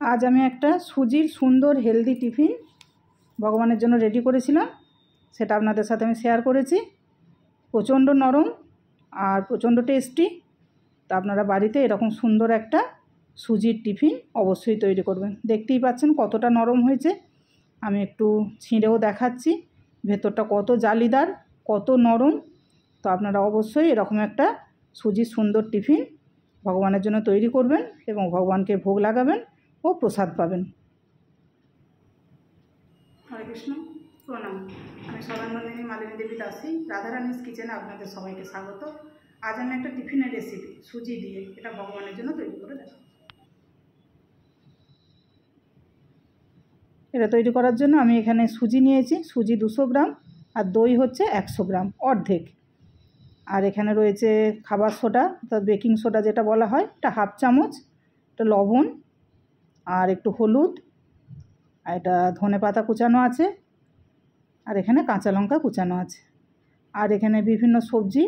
আজ আমি একটা সুজির সুন্দর হেলদি টিফিন ভগবানের জন্য রেডি করেছিলাম, সেটা আপনাদের সাথে আমি শেয়ার করেছি। প্রচণ্ড নরম আর প্রচণ্ড টেস্টি। তো আপনারা বাড়িতে এরকম সুন্দর একটা সুজির টিফিন অবশ্যই তৈরি করবেন। দেখতেই পাচ্ছেন কতটা নরম হয়েছে, আমি একটু ছিঁড়েও দেখাচ্ছি ভেতরটা কত জালিদার, কত নরম। তো আপনারা অবশ্যই এরকম একটা সুজির সুন্দর টিফিন ভগবানের জন্য তৈরি করবেন এবং ভগবানকে ভোগ লাগাবেন ও প্রসাদ পাবেন। হরে কৃষ্ণ, প্রণাম। আমি স্বর্ণানন্দিনী মালিনী দেবী দাসী, রাধারানীস কিচেনে আপনাদের সবাইকে স্বাগত। আজ আমি একটা টিফিনের রেসিপি সুজি দিয়ে এটা ভগবানের জন্য তৈরি করে দেব। এটা তৈরি করার জন্য আমি এখানে সুজি নিয়েছি, সুজি 200 গ্রাম, আর দই হচ্ছে 100 গ্রাম, অর্ধেক। আর এখানে রয়েছে খাবার সোডা, অর্থাৎ বেকিং সোডা যেটা বলা হয়, এটা হাফ চামচ, এটা লবণ, আর একটু হলুদ, আর এটা ধনে পাতা কুচানো আছে, আর এখানে কাঁচা লঙ্কা কুচানো আছে, আর এখানে বিভিন্ন সবজি,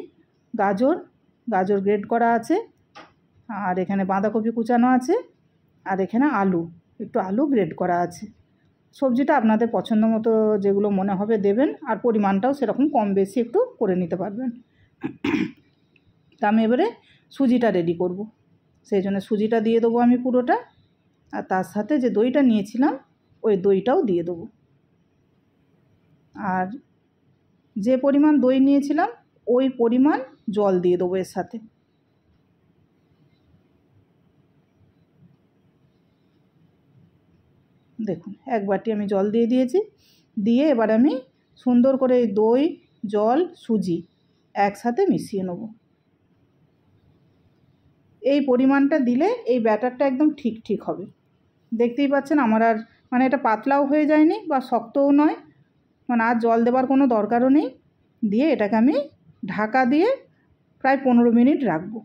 গাজর গ্রেট করা আছে, আর এখানে বাঁধাকপি কুচানো আছে, আর এখানে একটু আলু গ্রেট করা আছে। সবজিটা আপনাদের পছন্দ মতো যেগুলো মনে হবে দেবেন, আর পরিমাণটাও সেরকম কম বেশি একটু করে নিতে পারবেন। তা আমি এবারে সুজিটা রেডি করব, সেই জন্য সুজিটা দিয়ে দেবো আমি পুরোটা, আর তার সাথে যে দইটা নিয়েছিলাম ওই দইটাও দিয়ে দেবো। আর যে পরিমাণ দই নিয়েছিলাম ওই পরিমাণ জল দিয়ে দেবো এর সাথে। দেখুন 1 বাটি আমি জল দিয়ে দিয়েছি, দিয়ে এবার আমি সুন্দর করে এই দই, জল, সুজি একসাথে মিশিয়ে নেব। এই পরিমাণটা দিলে এই ব্যাটারটা একদম ঠিক হবে। দেখতেই পাচ্ছেন আমার আর এটা পাতলাও হয়ে যায়নি বা শক্তও নয়, আর জল দেবার কোনো দরকারও নেই। দিয়ে এটাকে আমি ঢাকা দিয়ে প্রায় 15 মিনিট রাখবো।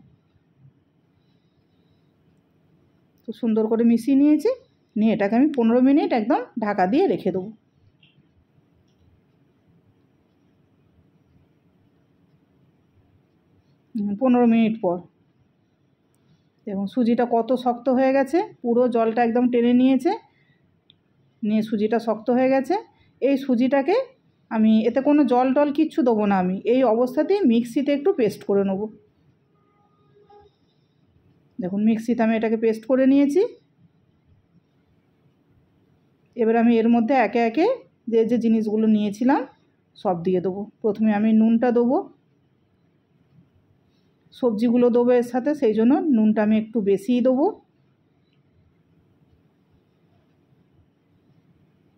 তো সুন্দর করে মিশিয়ে নিয়েছি, নিয়ে এটাকে আমি 15 মিনিট একদম ঢাকা দিয়ে রেখে দেবো। 15 মিনিট পর দেখুন সুজিটা কত শক্ত হয়ে গেছে, পুরো জলটা একদম টেনে নিয়েছে, নিয়ে সুজিটা শক্ত হয়ে গেছে। এই সুজিটাকে আমি এতে কোনো জল কিচ্ছু দেবো না, আমি এই অবস্থাতেই মিক্সিতে একটু পেস্ট করে নেব। দেখুন মিক্সিতে আমি এটাকে পেস্ট করে নিয়েছি। এবার আমি এর মধ্যে একে একে যে জিনিসগুলো নিয়েছিলাম সব দিয়ে দেবো। প্রথমে আমি নুনটা দেবো, সবজিগুলো দেবো এর সাথে, সেই জন্য নুনটা আমি একটু বেশিই দেবো।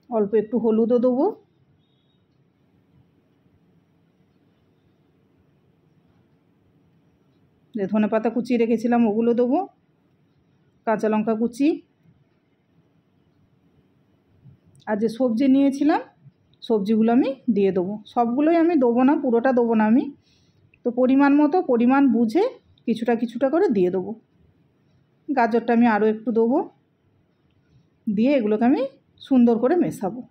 অল্প একটু হলুদও দেবো, যে ধনে পাতা কুচিয়ে রেখেছিলাম ওগুলো দেবো, কাঁচা লঙ্কা কুচি, আর যে সবজি নিয়েছিলাম সবজিগুলো আমি দিয়ে দেবো। সবগুলোই আমি দেবো না, পুরোটা দেবো না আমি, তো পরিমাণ বুঝে কিছুটা করে দিয়ে দেবো। গাজরটা আমি আরও একটু দেবো, দিয়ে এগুলোকে আমি সুন্দর করে মেশাবো।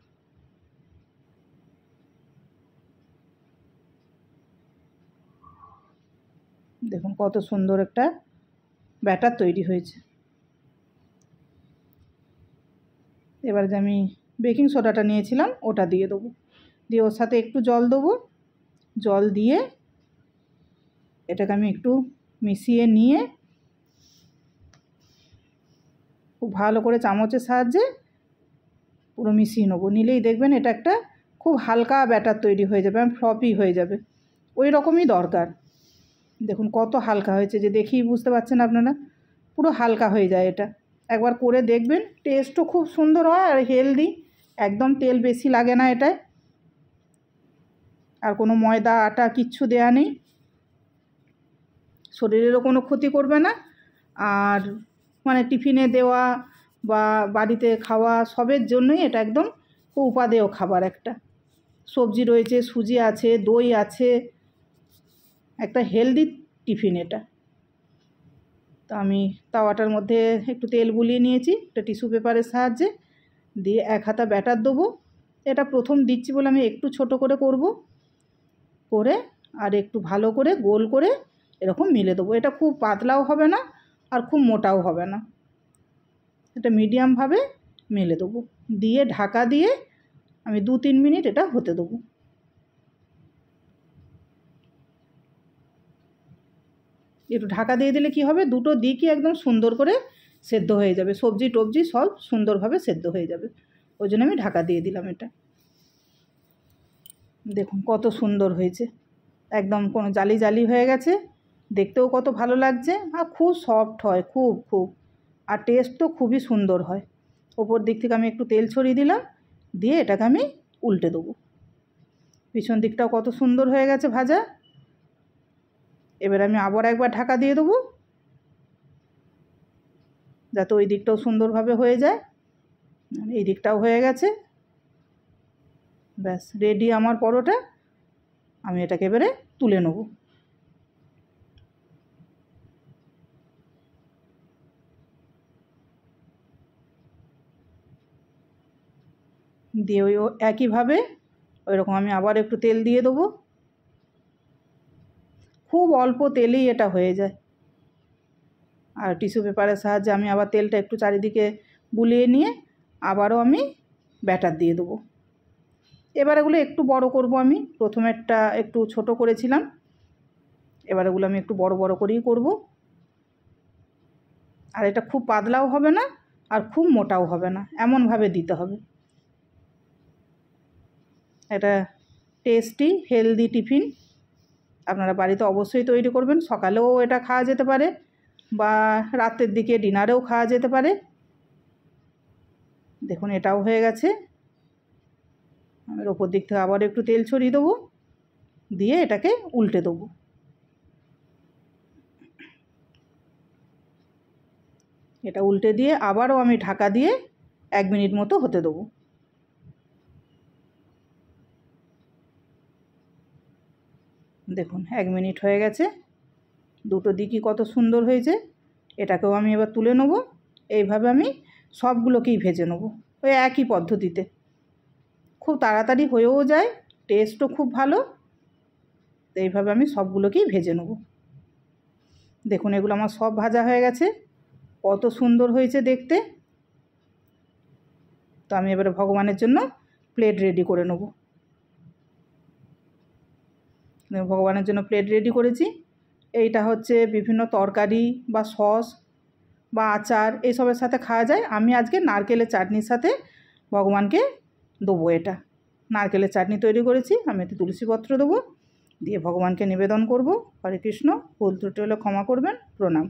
দেখুন কত সুন্দর একটা ব্যাটার তৈরি হয়েছে। এবার যে আমি বেকিং সোডাটা নিয়েছিলাম ওটা দিয়ে দেবো, দিয়ে ওর সাথে একটু জল দেবো। জল দিয়ে এটাকে আমি একটু মিশিয়ে নিয়ে খুব ভালো করে চামচের সাহায্যে পুরো মিশিয়ে নেবো। নিলেই দেখবেন এটা একটা খুব হালকা ব্যাটার তৈরি হয়ে যাবে, ফ্লপি হয়ে যাবে, ওই রকমই দরকার। দেখুন কত হালকা হয়েছে, যে দেখেই বুঝতে পারছেন আপনারা, পুরো হালকা হয়ে যায় এটা। একবার করে দেখবেন, টেস্টও খুব সুন্দর হয় আর হেলদি, একদম তেল বেশি লাগে না এটায়, আর কোনো ময়দা আটা কিচ্ছু দেয়া নেই, শরীরেরও কোনো ক্ষতি করবে না। আর টিফিনে দেওয়া বা বাড়িতে খাওয়া সবের জন্যই এটা একদম খুব উপাদেয় খাবার একটা। সবজি রয়েছে, সুজি আছে, দই আছে, একটা হেলদি টিফিন এটা। তো আমি তাওয়াটার মধ্যে একটু তেল বুলিয়ে নিয়েছি একটা টিস্যু পেপারের সাহায্যে, দিয়ে 1 হাতা ব্যাটার দেবো। এটা প্রথম দিচ্ছি বলে আমি একটু ছোট করে করব, করে আর একটু ভালো করে গোল করে এরকম মিলে দেবো। এটা খুব পাতলাও হবে না আর খুব মোটাও হবে না, এটা মিডিয়ামভাবে মেলে দেবো, দিয়ে ঢাকা দিয়ে আমি 2-3 মিনিট এটা হতে দেবো। একটু ঢাকা দিয়ে দিলে কি হবে, দুটো দিকই একদম সুন্দর করে সেদ্ধ হয়ে যাবে, সবজি টবজি সব সুন্দরভাবে সেদ্ধ হয়ে যাবে। ওই জন্য আমি ঢাকা দিয়ে দিলাম এটা। দেখুন কত সুন্দর হয়েছে, একদম কোনো জালি জালি হয়ে গেছে, দেখতেও কত ভালো লাগছে, আর খুব সফট হয়, খুব খুব, আর টেস্ট তো খুবই সুন্দর হয়। ওপর দিক থেকে আমি একটু তেল ছড়িয়ে দিলাম, দিয়ে এটাকে আমি উল্টে দেবো। পিছন দিকটাও কত সুন্দর হয়ে গেছে ভাজা। এবার আমি আবার একবার ঢাকা দিয়ে দেবো, যাতে ওই দিকটাও সুন্দরভাবে হয়ে যায়। এই দিকটাও হয়ে গেছে, ব্যাস রেডি আমার পরোটা। আমি এটাকে এবারে তুলে নেব। দিয়ে ওই একইভাবে ওইরকম আমি আবার একটু তেল দিয়ে দেবো। খুব অল্প তেলেই এটা হয়ে যায়। আর টিস্যু পেপারের সাহায্যে আমি আবার তেলটা একটু চারিদিকে বুলিয়ে নিয়ে আবারও আমি ব্যাটার দিয়ে দেবো। এবার এগুলো একটু বড় করব, আমি প্রথমেরটা একটু ছোট করেছিলাম, এবার এগুলো আমি একটু বড় বড় করেই করব। আর এটা খুব পাতলাও হবে না আর খুব মোটাও হবে না, এমনভাবে দিতে হবে। এটা টেস্টি হেলদি টিফিন আপনারা বাড়িতে অবশ্যই তৈরি করবেন। সকালেও এটা খাওয়া যেতে পারে বা রাতের দিকে ডিনারেও খাওয়া যেতে পারে। দেখুন এটাও হয়ে গেছে। আমি ওপর দিক থেকে আবার একটু তেল ছড়িয়ে দেবো, দিয়ে এটাকে উল্টে দেবো। এটা উল্টে দিয়ে আবারও আমি ঢাকা দিয়ে 1 মিনিট মতো হতে দেবো। দেখুন 1 মিনিট হয়ে গেছে, দুটো দিকই কত সুন্দর হয়েছে। এটাকেও আমি এবার তুলে নেব। এইভাবে আমি সবগুলোকেই ভেজে নেব, ওই একই পদ্ধতিতে। খুব তাড়াতাড়ি হয়েও যায়, টেস্টও খুব ভালো। তো এইভাবে আমি সবগুলোকেই ভেজে নেব। দেখুন এগুলো আমার সব ভাজা হয়ে গেছে, কত সুন্দর হয়েছে দেখতে। তো আমি এবারে ভগবানের জন্য প্লেট রেডি করে নেব। ভগবানের জন্য প্লেট রেডি করেছি। এইটা হচ্ছে বিভিন্ন তরকারি বা সস বা আচার এইসবের সাথে খাওয়া যায়। আমি আজকে নারকেলের চাটনির সাথে ভগবানকে দেবো। এটা নারকেলের চাটনি তৈরি করেছি, আমি এতে তুলসীপত্র দেবো, দিয়ে ভগবানকে নিবেদন করব। হরে কৃষ্ণ। ভুল ত্রুটি হলে ক্ষমা করবেন। প্রণাম।